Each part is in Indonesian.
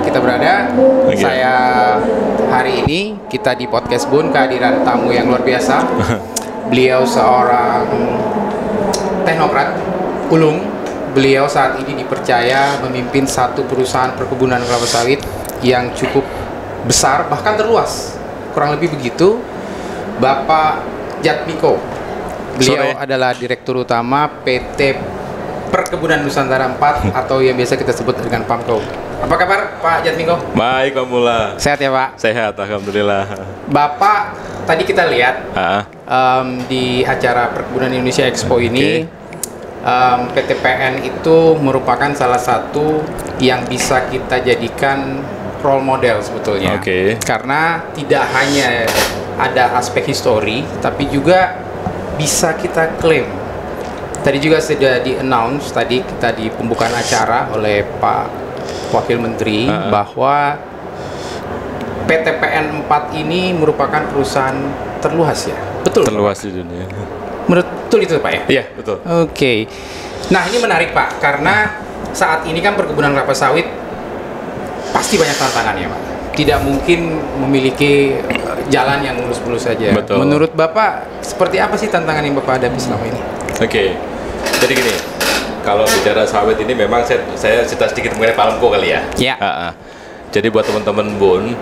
kita berada. Okay. Saya hari ini kita di Podcast Bun kehadiran tamu yang luar biasa. Beliau seorang teknokrat ulung. Beliau saat ini dipercaya memimpin satu perusahaan perkebunan kelapa sawit yang cukup besar, bahkan terluas. Kurang lebih begitu. Bapak Jatmiko. Beliau adalah Direktur Utama PT Perkebunan Nusantara 4 atau yang biasa kita sebut dengan PAMKO. Apa kabar Pak Jatmiko? Baik Pak Mula. Sehat ya Pak? Sehat, alhamdulillah. Bapak, tadi kita lihat di acara Perkebunan Indonesia Expo ini, PTPN itu merupakan salah satu yang bisa kita jadikan role model sebetulnya. Karena tidak hanya ada aspek histori, tapi juga bisa kita klaim. Tadi juga sudah di-announce tadi kita di pembukaan acara oleh Pak Wakil Menteri bahwa PTPN 4 ini merupakan perusahaan terluas ya. Betul. Terluas di dunia. Betul itu Pak ya? Iya, betul. Oke. Nah, ini menarik Pak karena saat ini kan perkebunan kelapa sawit pasti banyak tantangannya Pak. Tidak mungkin memiliki jalan yang mulus-mulus saja. Betul. Menurut Bapak, seperti apa sih tantangan yang Bapak hadapi selama ini? Jadi gini, kalau bicara sawit ini memang saya cerita sedikit mengenai PAMKO kali ya. Iya. Jadi buat teman-teman Bun,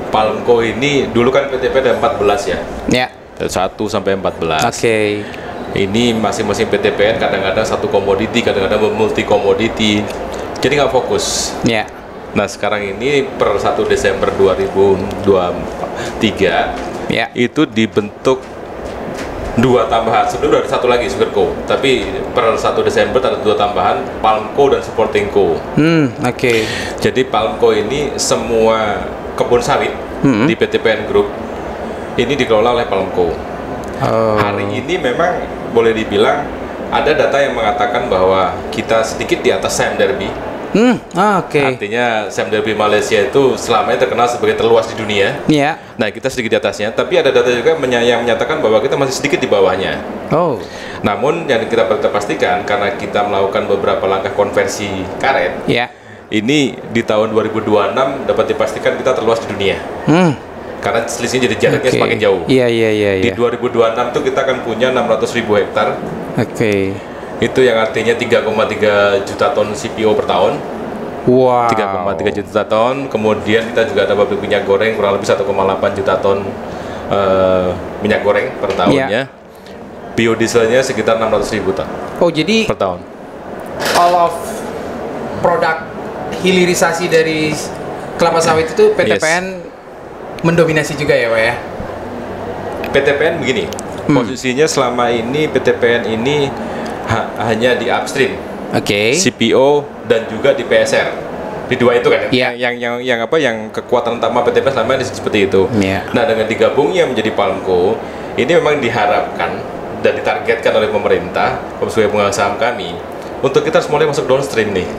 PAMKO ini dulu kan PTP ada 14 ya. Iya. 1 sampai 14. Ini masing-masing PTPN kadang-kadang satu komoditi, kadang-kadang multi komoditi. Jadi nggak fokus. Iya. Nah sekarang ini per 1 Desember 2023 itu dibentuk 2 tambahan. Sebenarnya ada 1 lagi Sugarco, tapi per 1 Desember ada 2 tambahan, PAMKO dan Supporting Co. Jadi PAMKO ini semua kebun sawit di PTPN Group ini dikelola oleh PAMKO. Hari ini memang boleh dibilang ada data yang mengatakan bahwa kita sedikit di atas Sime Darby. Artinya Sime Darby Malaysia itu selamanya terkenal sebagai terluas di dunia. Nah kita sedikit di atasnya, tapi ada data juga yang menyatakan bahwa kita masih sedikit di bawahnya. Namun yang kita pastikan karena kita melakukan beberapa langkah konversi karet, ini di tahun 2026 dapat dipastikan kita terluas di dunia. Karena selisihnya jadi jaraknya semakin jauh. Di 2026 tuh kita akan punya 600.000 hektar. Itu yang artinya 3,3 juta ton CPO per tahun. 3,3 juta ton. Kemudian kita juga ada pabrik minyak goreng kurang lebih 1,8 juta ton minyak goreng per tahunnya. Biodieselnya sekitar 600.000 ton. Jadi per tahun. All of produk hilirisasi dari kelapa sawit itu PTPN mendominasi juga ya Pak ya? PTPN begini, posisinya selama ini PTPN ini hanya di upstream, CPO dan juga di PSR. Di 2 itu kan yang kekuatan utama PTPN selama ini seperti itu. Nah dengan digabungnya menjadi PAMKO, ini memang diharapkan dan ditargetkan oleh pemerintah sebagai pengusaha saham kami untuk kita semuanya masuk downstream nih.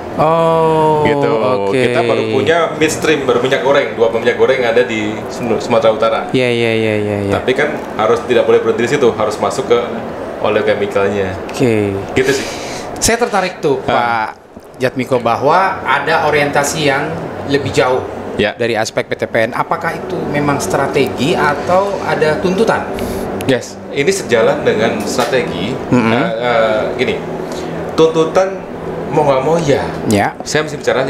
Kita baru punya midstream, baru minyak goreng, 2 minyak goreng ada di Sumatera Utara. Tapi kan harus tidak boleh berhenti di situ, harus masuk ke oleochemicalnya. Gitu sih. Saya tertarik tuh Pak Jatmiko bahwa ada orientasi yang lebih jauh dari aspek PTPN. Apakah itu memang strategi atau ada tuntutan? Ini sejalan dengan strategi. Gini, tuntutan mau nggak mau saya mesti bicara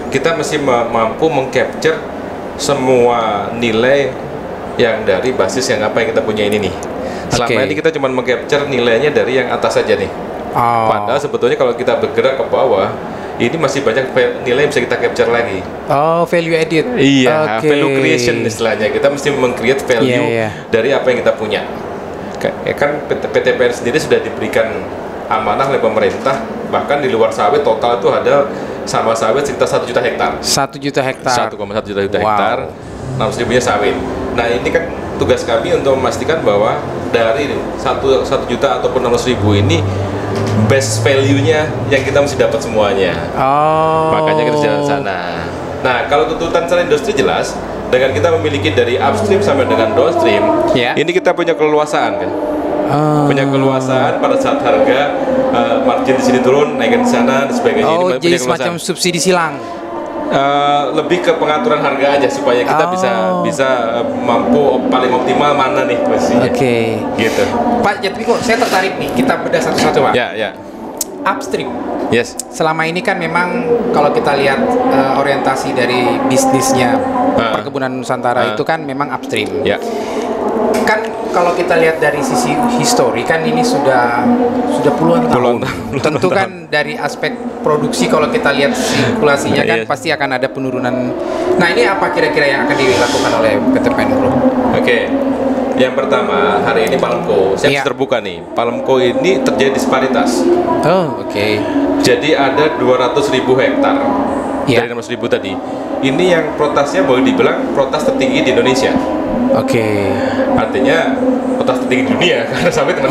kita mesti mampu mengcapture semua nilai yang dari basis yang apa yang kita punya ini nih. Selama ini kita cuma mengcapture nilainya dari yang atas saja nih. Padahal sebetulnya kalau kita bergerak ke bawah, ini masih banyak nilai yang bisa kita capture lagi. Value added. Value creation istilahnya. Kita mesti meng-create value dari apa yang kita punya. Kan PTPN sendiri sudah diberikan amanah oleh pemerintah, bahkan di luar sawit total itu ada sama sawit sekitar 1 juta hektar. 1 juta hektar. 1,1 juta hektar. 600.000-nya sawit. Nah ini kan tugas kami untuk memastikan bahwa dari 1 juta ataupun 600.000 ini best value-nya yang kita mesti dapat semuanya. Makanya kita jalan sana. Nah kalau tuntutan secara industri jelas, dengan kita memiliki dari upstream sampai dengan downstream, ini kita punya keleluasaan kan. Punya keluasaan pada saat harga margin di sini turun, naikin di sana dan sebagainya. Jadi semacam subsidi silang. Lebih ke pengaturan harga aja supaya kita bisa mampu paling optimal mana nih posisinya. Oke. Gitu. Pak Jatmiko, saya tertarik nih. Kita bedah satu-satu, Pak. Ya. Upstream. Yes. Selama ini kan memang kalau kita lihat orientasi dari bisnisnya perkebunan Nusantara itu kan memang upstream. Ya. Kan kalau kita lihat dari sisi histori kan ini sudah puluhan tahun. Tentu kan dari aspek produksi kalau kita lihat sirkulasinya kan pasti akan ada penurunan. Nah, ini apa kira-kira yang akan dilakukan oleh PT PN Group? Oke. Yang pertama, hari ini Palmco, saya terbuka nih. Palmco ini terjadi disparitas. Oh, oke. Jadi ada 200.000 hektar dari 600.000 tadi. Ini yang protasnya boleh dibilang protas tertinggi di Indonesia. Oke. Artinya protas tertinggi di dunia karena sampai teman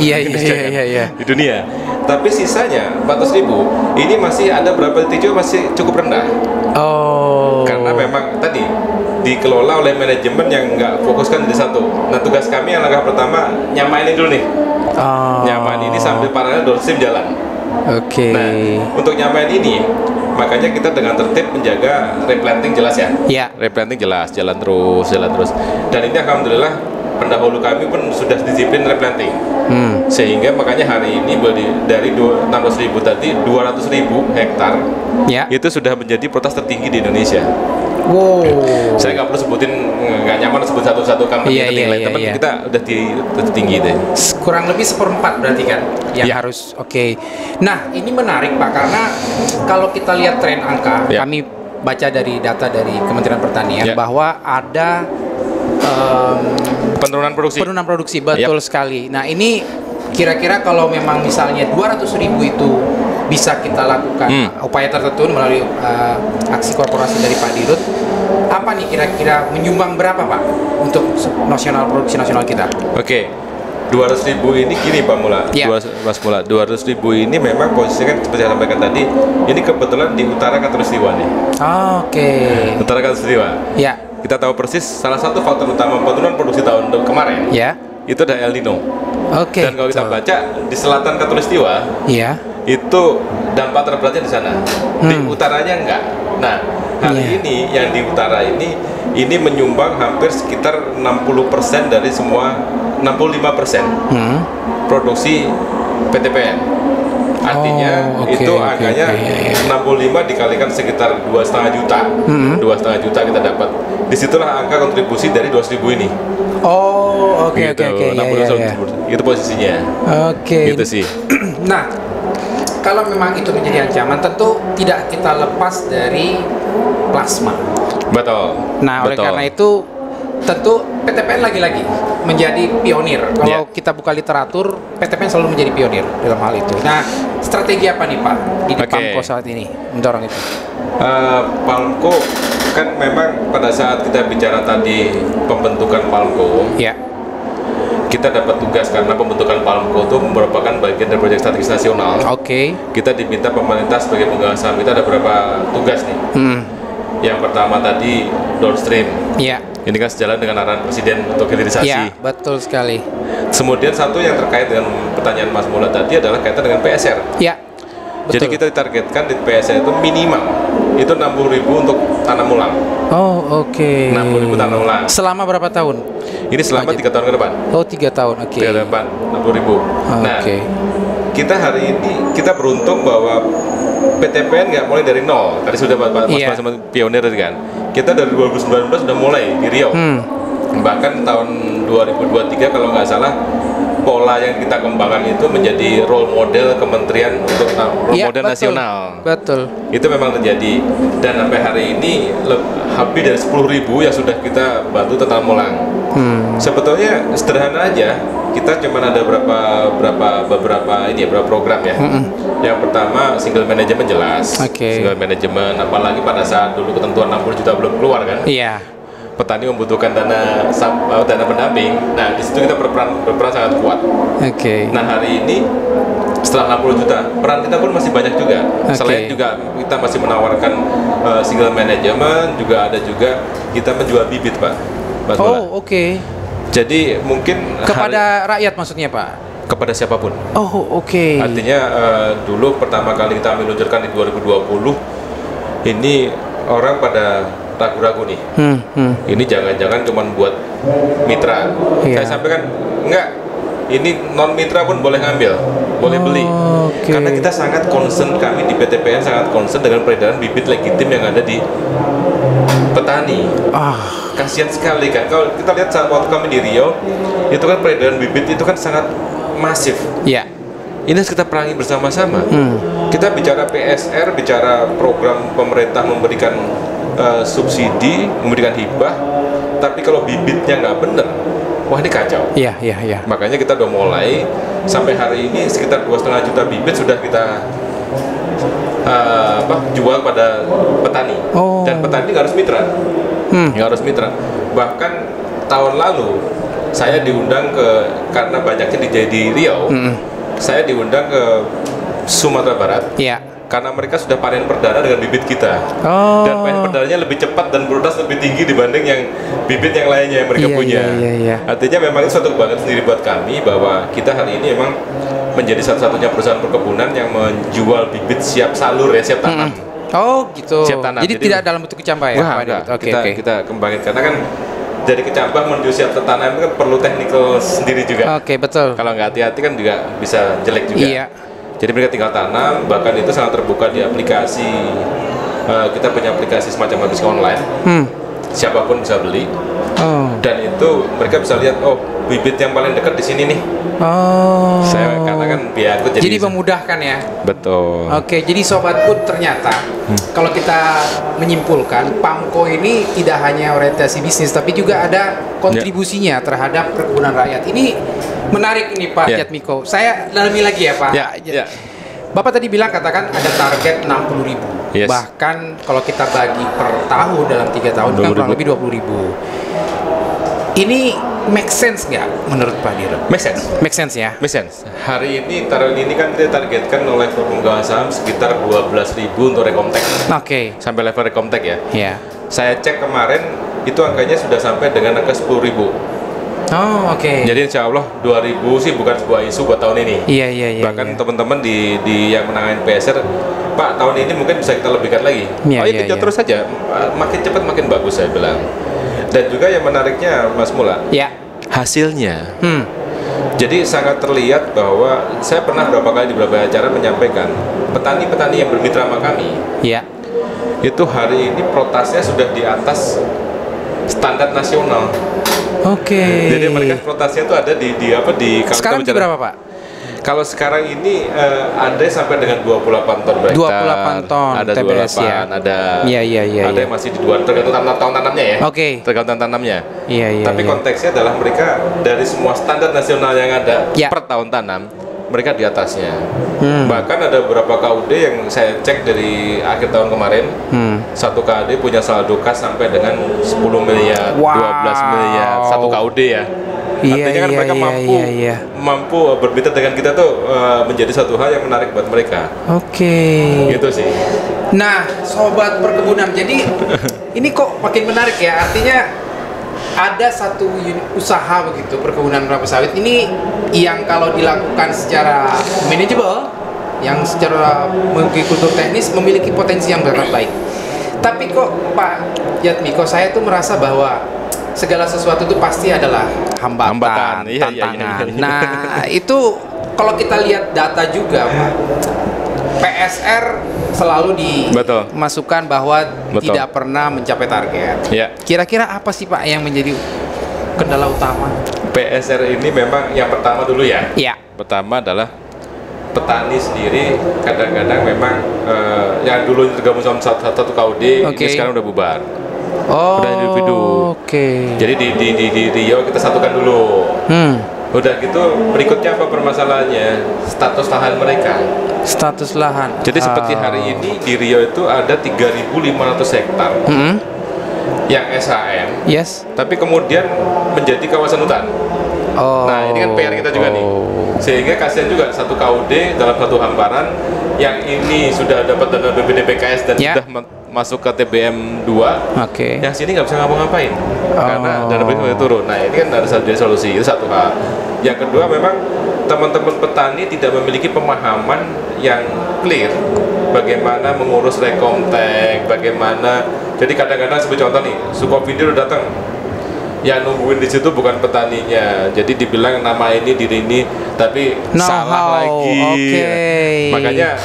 di dunia. Tapi sisanya 400.000 ini masih ada beberapa titik masih cukup rendah. Oh. Karena memang tadi dikelola oleh manajemen yang nggak fokuskan di satu. Nah, tugas kami yang langkah pertama nyamain dulu nih. Nyamain ini sambil paralel downstream jalan. Oke. Nah, untuk nyamain ini makanya kita dengan tertib menjaga replanting jelas ya. Iya. Replanting jelas, jalan terus. Dan ini alhamdulillah pendahulu kami pun sudah disiplin replanting. Sehingga makanya hari ini dari 600.000 tadi 200.000 hektar itu sudah menjadi protas tertinggi di Indonesia. Wow. Saya nggak perlu sebutin, nggak nyaman sebut satu-satu company tapi kita udah tinggi deh. Kurang lebih 1/4 berarti kan yang harus. Oke. Nah, ini menarik Pak karena kalau kita lihat tren angka, kami baca dari data dari Kementerian Pertanian bahwa ada penurunan produksi. Betul sekali. Nah, ini kira-kira kalau memang misalnya 200.000 itu bisa kita lakukan upaya tertentu melalui aksi korporasi dari Pak Dirut, apa nih kira-kira menyumbang berapa Pak untuk produksi nasional kita? Oke. 200.000 ini gini Pak Mula, Mas Mula, 200.000 ini memang posisinya kan seperti yang sampaikan tadi, ini kebetulan di utara Katulistiwa nih. Oke. Utara Katulistiwa. Ya. Kita tahu persis salah satu faktor utama penurunan produksi tahun kemarin. Itu ada El Nino. Oke. Dan kalau kita baca di selatan Katulistiwa, itu dampak terberatnya di sana. Di utaranya enggak. Nah, hari ini yang di utara ini menyumbang hampir sekitar 60% dari semua 65% produksi PTPN. Artinya itu angkanya 65 dikalikan sekitar 2,5 juta. 2,5 juta kita dapat. Disitulah angka kontribusi dari 200.000 ini. Oke. Itu posisinya. Oke. Gitu sih. Nah, kalau memang itu menjadi ancaman, tentu tidak kita lepas dari plasma. Betul. Nah, oleh karena itu tentu PTPN lagi-lagi menjadi pionir. Kalau kita buka literatur, PTPN selalu menjadi pionir dalam hal itu. Nah, strategi apa nih Pak di Palmco saat ini mendorong itu? Palmco kan memang pada saat kita bicara tadi pembentukan Palmco, kita dapat tugas karena pembentukan Palmco itu merupakan bagian dari proyek strategis nasional. Kita diminta pemerintah sebagai pemegang saham, kita ada beberapa tugas nih. Yang pertama tadi downstream. Ini kan sejalan dengan arahan Presiden untuk hilirisasi. Betul sekali. Kemudian satu yang terkait dengan pertanyaan Mas Mula tadi adalah kaitan dengan PSR. Jadi kita ditargetkan di PSR itu minimal itu 60.000 untuk tanam ulang. 60.000 tanam ulang. Selama berapa tahun? Ini selama 3 tahun ke depan. 3 tahun. 3 tahun ke depan, 60.000. Nah, kita hari ini kita beruntung bahwa PTPN nggak mulai dari nol. Tadi sudah Mas pionir tadi kan. Kita dari 2019 sudah mulai di Riau. Bahkan tahun 2023 kalau nggak salah pola yang kita kembangkan itu menjadi role model kementerian untuk model nasional. Betul. Itu memang terjadi. Dan sampai hari ini lebih dari 10.000 yang sudah kita bantu tanam ulang. Sebetulnya sederhana aja. Kita cuma ada beberapa program ya. Yang pertama single manajemen jelas. Single manajemen, apalagi pada saat dulu ketentuan 60 juta belum keluar kan. Petani membutuhkan dana pendamping. Nah, di situ kita berperan sangat kuat. Nah, hari ini setelah 60 juta, peran kita pun masih banyak juga. Selain juga kita masih menawarkan single management, juga kita menjual bibit, Pak. Jadi mungkin kepada rakyat maksudnya, Pak? Kepada siapapun. Artinya dulu pertama kali kita meluncurkan di 2020 ini orang pada ragu-ragu nih. Ini jangan-jangan cuma buat mitra. Saya sampaikan enggak. Ini non mitra pun boleh ngambil, boleh beli. Karena kita sangat concern, kami di PTPN sangat concern dengan peredaran bibit legitim yang ada di petani. Kasihan sekali kan. Kalau kita lihat saat waktu kami di Riau, itu kan peredaran bibit itu kan sangat masif. Ini harus kita perangi bersama-sama. Kita bicara PSR, bicara program pemerintah memberikan subsidi, memberikan hibah, tapi kalau bibitnya nggak bener, wah ini kacau. Makanya kita udah mulai sampai hari ini sekitar 2,5 juta bibit sudah kita jual pada petani. Dan petani nggak harus mitra, nggak harus mitra. Bahkan tahun lalu saya diundang karena banyaknya di Riau. Saya diundang ke Sumatera Barat karena mereka sudah panen perdana dengan bibit kita. Dan panen perdananya lebih cepat dan produksi lebih tinggi dibanding yang bibit yang lainnya yang mereka punya. Artinya memang itu suatu kebanggaan sendiri buat kami bahwa kita hari ini memang menjadi satu-satunya perusahaan perkebunan yang menjual bibit siap salur siap tanam. Gitu. Siap tanam. Jadi tidak dalam bentuk kecambah ya? Kita kembangin karena kan dari kecambah menuju siap tanam itu kan perlu technical sendiri juga. Betul. Kalau nggak hati-hati kan juga bisa jelek juga. Jadi mereka tinggal tanam, bahkan itu sangat terbuka di aplikasi. Kita punya aplikasi semacam aplikasi online. Siapapun bisa beli. Dan itu mereka bisa lihat, bibit yang paling dekat di sini nih. Saya katakan biar aku jadi memudahkan ya. Betul. Jadi sobatku, ternyata kalau kita menyimpulkan PAMCO ini tidak hanya orientasi bisnis tapi juga ada kontribusinya terhadap perkebunan rakyat. Ini menarik ini Pak Jatmiko. Saya dalami lagi ya Pak. Bapak tadi bilang katakan ada target 60.000. Bahkan kalau kita bagi per tahun dalam 3 tahun kan kurang lebih 20.000. Ini make sense nggak menurut Pak Dirut? Make sense. Make sense ya? Make sense. Hari ini, tahun ini kan kita targetkan oleh pemegang saham sekitar 12.000 untuk Rekomtek. Sampai level Rekomtek ya. Saya cek kemarin itu angkanya sudah sampai dengan angka 10.000. Jadi insya Allah 2.000 sih bukan sebuah isu buat tahun ini. Bahkan teman-teman di yang menangani PSR, Pak tahun ini mungkin bisa kita lebihkan lagi. Terus saja, makin cepat makin bagus saya bilang. Dan juga yang menariknya Mas Mula, hasilnya. Jadi sangat terlihat bahwa saya pernah beberapa kali di beberapa acara menyampaikan petani-petani yang bermitra sama kami, itu hari ini protasnya sudah di atas standar nasional. Jadi mereka protasnya itu ada di sekarang berapa Pak? Kalau sekarang ini ada sampai dengan 28 ton per hektar. 28 ton ada TBS 28, ada yang masih di 2 tergantung tahun tanamnya ya. Tergantung tanamnya. Tapi konteksnya adalah mereka dari semua standar nasional yang ada per tahun tanam, mereka di atasnya. Bahkan ada beberapa KUD yang saya cek dari akhir tahun kemarin, satu KUD punya saldo kas sampai dengan 10 miliar, 12 miliar, satu KUD ya. Artinya kan mereka mampu bermitra dengan kita tuh menjadi satu hal yang menarik buat mereka. Gitu sih. Nah, sobat perkebunan, jadi ini kok makin menarik ya. Artinya ada satu usaha begitu perkebunan kelapa sawit ini yang kalau dilakukan secara manageable, yang secara kultur teknis memiliki potensi yang sangat baik. Tapi kok Pak Jatmiko, saya tuh merasa bahwa segala sesuatu itu pasti adalah hambatan, tantangan. Nah, itu kalau kita lihat data juga, Pak, PSR selalu dimasukkan bahwa tidak pernah mencapai target. Kira-kira apa sih Pak yang menjadi kendala utama? PSR ini memang yang pertama dulu ya. Pertama adalah petani sendiri kadang-kadang memang yang dulu tergabung sama satu KUD, ini sekarang udah bubar. Udah individu. Jadi di Riau kita satukan dulu. Udah gitu berikutnya apa permasalahannya? Status lahan mereka. Status lahan. Jadi seperti hari ini di Riau itu ada 3.500 hektar yang SHM. Tapi kemudian menjadi kawasan hutan. Nah ini kan PR kita juga nih. Sehingga kasihan juga satu KUD dalam satu hamparan yang ini sudah dapat dana BPDPKS dan sudah masuk ke TBM 2, yang sini nggak bisa ngapa-ngapain karena dana BPDPKS turun. Nah ini kan harus ada solusi, itu satu hal. Yang kedua memang teman-teman petani tidak memiliki pemahaman yang clear bagaimana mengurus rekomtek, bagaimana. Jadi kadang-kadang seperti contoh nih, Sukovindo udah datang, yang nungguin di situ bukan petaninya, jadi dibilang nama ini diri ini, tapi salah lagi.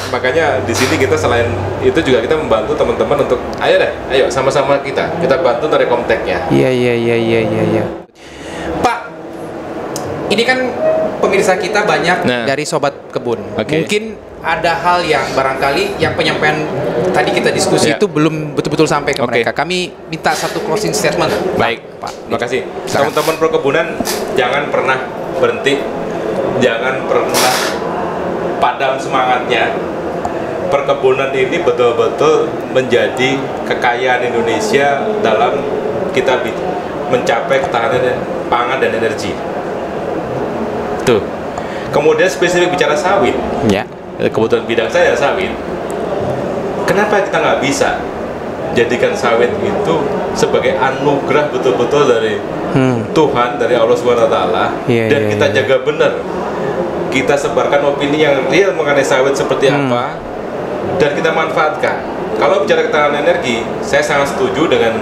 Makanya di sini kita selain itu juga kita membantu teman-teman untuk ayo sama-sama kita bantu dari rekomteknya. Iya. Pak, ini kan pemirsa kita banyak dari sobat kebun. Mungkin ada hal yang barangkali yang penyampaian tadi kita diskusi itu belum betul-betul sampai ke mereka. Kami minta satu closing statement. Baik, Pak. Terima kasih. Teman-teman perkebunan, jangan pernah berhenti, jangan pernah padam semangatnya. Perkebunan ini betul-betul menjadi kekayaan Indonesia dalam kita mencapai ketahanan pangan dan energi. Tuh. Kemudian spesifik bicara sawit. Ya. Kebetulan bidang saya sawit. Kenapa kita nggak bisa jadikan sawit itu sebagai anugerah betul-betul dari Tuhan, dari Allah Subhanahu Wa Taala, dan kita jaga benar. Kita sebarkan opini yang real mengenai sawit seperti apa, dan kita manfaatkan. Kalau bicara ketahanan energi, saya sangat setuju dengan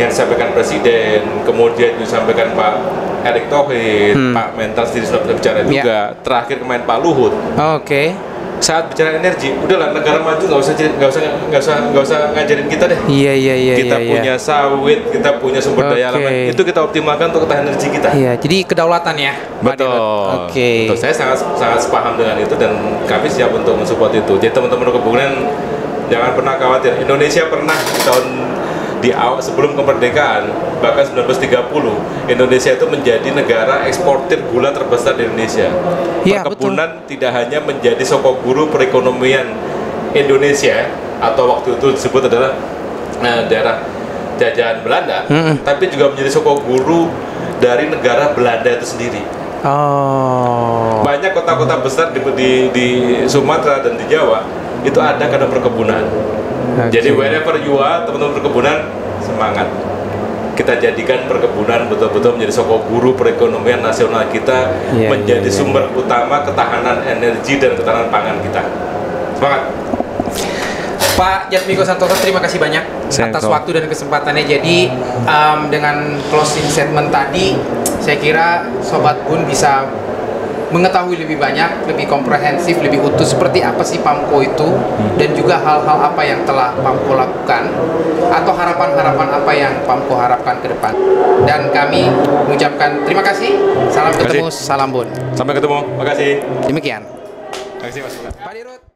yang disampaikan Presiden, kemudian disampaikan Pak Erick Thohir, Pak Mental sendiri sudah bicara juga. Terakhir kemarin Pak Luhut. Saat bicara energi, udahlah negara maju nggak usah ngajarin kita deh. Iya. Kita punya sawit, kita punya sumber daya alam, itu kita optimalkan untuk ketahanan energi kita. Iya, jadi kedaulatan ya. Betul. Betul. Saya sangat sepaham dengan itu dan kami siap untuk mensupport itu. Jadi teman-teman perkebunan jangan pernah khawatir. Indonesia pernah di awal sebelum kemerdekaan, bahkan 1930, Indonesia itu menjadi negara eksportir gula terbesar di Indonesia. Perkebunan tidak hanya menjadi sokok guru perekonomian Indonesia atau waktu itu disebut adalah daerah jajahan Belanda, tapi juga menjadi sokok guru dari negara Belanda itu sendiri. Banyak kota-kota besar di Sumatera dan di Jawa itu ada karena perkebunan. Jadi wherever you are, teman-teman perkebunan, semangat. Kita jadikan perkebunan betul-betul menjadi sokok guru perekonomian nasional kita, menjadi sumber utama ketahanan energi dan ketahanan pangan kita. Semangat. Pak Jatmiko Santoso, terima kasih banyak atas waktu dan kesempatannya. Jadi dengan closing statement tadi, saya kira Sobat Bun bisa mengetahui lebih banyak, lebih komprehensif, lebih utuh seperti apa sih PAMKO itu, dan juga hal-hal apa yang telah PAMKO lakukan, atau harapan-harapan apa yang PAMKO harapkan ke depan. Dan kami mengucapkan terima kasih, salam ketemu, salam Bun. Sampai ketemu, makasih. Demikian. Terima kasih Mas. Pak Dirut.